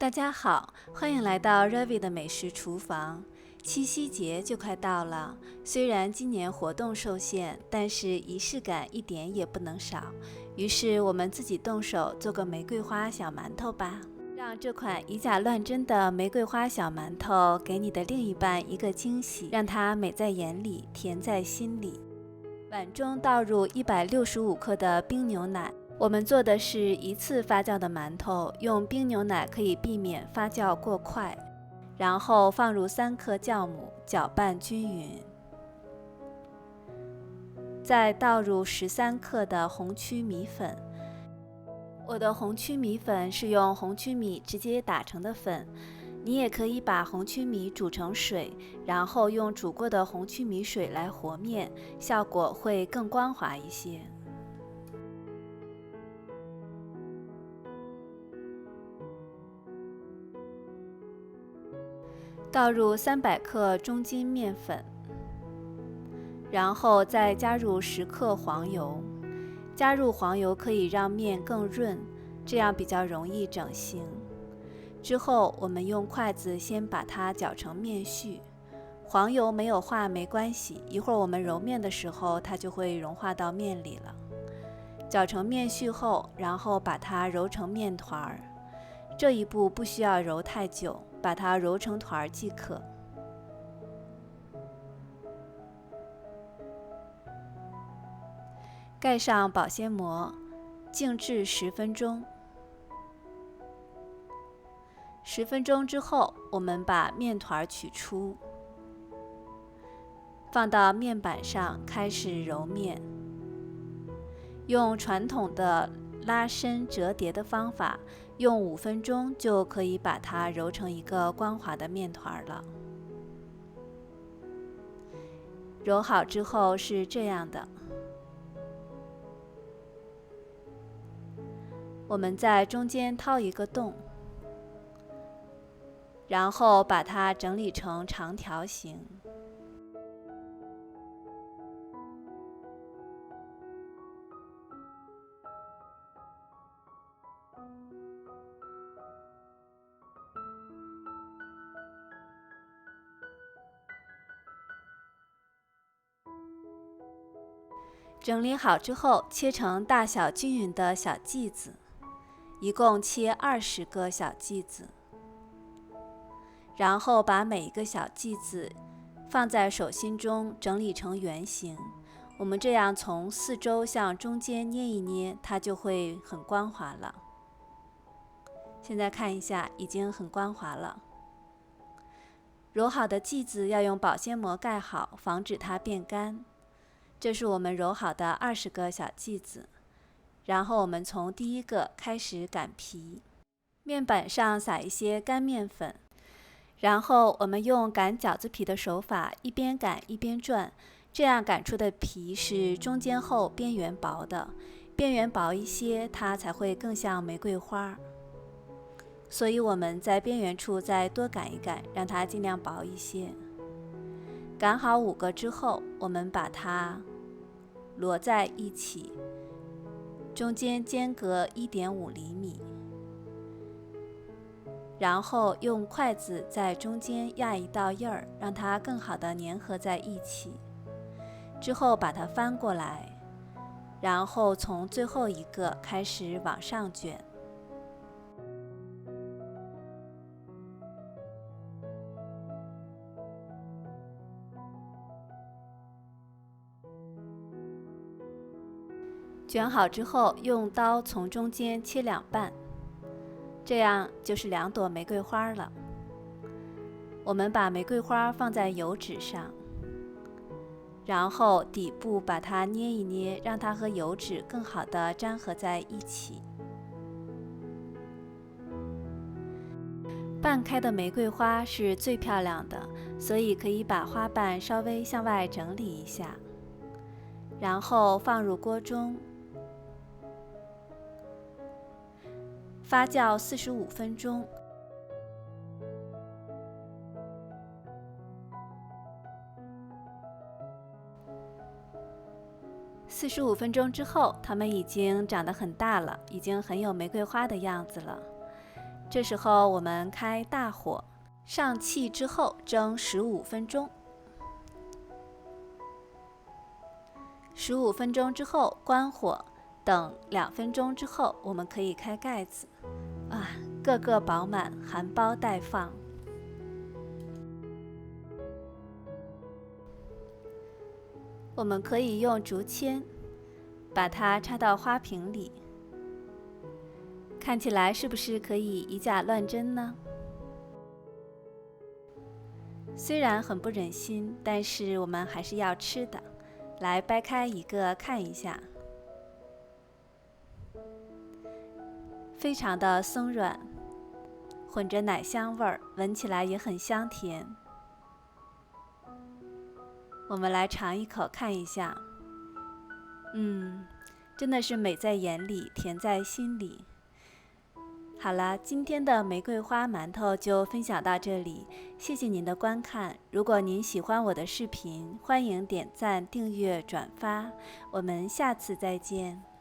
大家好，欢迎来到 Ravi 的美食厨房。七夕节就快到了，虽然今年活动受限，但是仪式感一点也不能少。于是我们自己动手做个玫瑰花小馒头吧，让这款以假乱真的玫瑰花小馒头给你的另一半一个惊喜，让它美在眼里，甜在心里。碗中倒入165克的冰牛奶。我们做的是一次发酵的馒头，用冰牛奶可以避免发酵过快。然后放入3克酵母，搅拌均匀。再倒入13克的红曲米粉。我的红曲米粉是用红曲米直接打成的粉，你也可以把红曲米煮成水，然后用煮过的红曲米水来和面，效果会更光滑一些。倒入300克中筋面粉，然后再加入10克黄油。加入黄油可以让面更润，这样比较容易整形。之后我们用筷子先把它搅成面絮，黄油没有化没关系，一会儿我们揉面的时候它就会融化到面里了。搅成面絮后，然后把它揉成面团。这一步不需要揉太久，把它揉成团即可。盖上保鲜膜，静置10分钟。10分钟之后，我们把面团取出，放到面板上开始揉面。用传统的拉伸折叠的方法，用5分钟就可以把它揉成一个光滑的面团了。揉好之后是这样的。我们在中间掏一个洞，然后把它整理成长条形。整理好之后，切成大小均匀的小剂子，一共切20个小剂子。然后把每一个小剂子放在手心中整理成圆形。我们这样从四周向中间捏一捏，它就会很光滑了。现在看一下，已经很光滑了。揉好的剂子要用保鲜膜盖好，防止它变干。这是我们揉好的20个小剂子，然后我们从第一个开始擀皮，面板上撒一些干面粉，然后我们用擀饺子皮的手法，一边擀一边转，这样擀出的皮是中间厚、边缘薄的，边缘薄一些，它才会更像玫瑰花。所以我们在边缘处再多擀一擀，让它尽量薄一些。擀好5个之后，我们把它摞在一起，中间间隔1.5厘米，然后用筷子在中间压一道印儿，让它更好的粘合在一起。之后把它翻过来，然后从最后一个开始往上卷。卷好之后，用刀从中间切2半，这样就是2朵玫瑰花了。我们把玫瑰花放在油纸上，然后底部把它捏一捏，让它和油纸更好的粘合在一起。半开的玫瑰花是最漂亮的，所以可以把花瓣稍微向外整理一下，然后放入锅中。发酵45分钟。45分钟之后，它们已经长得很大了，已经很有玫瑰花的样子了。这时候我们开大火，上气之后蒸15分钟。15分钟之后关火，等2分钟之后，我们可以开盖子。个个饱满，含苞待放。我们可以用竹签把它插到花瓶里，看起来是不是可以以假乱真呢？虽然很不忍心，但是我们还是要吃的。来掰开一个看一下，非常的松软，混着奶香味儿，闻起来也很香甜。我们来尝一口看一下，真的是美在眼里，甜在心里。好了，今天的玫瑰花馒头就分享到这里，谢谢您的观看。如果您喜欢我的视频，欢迎点赞、订阅、转发，我们下次再见。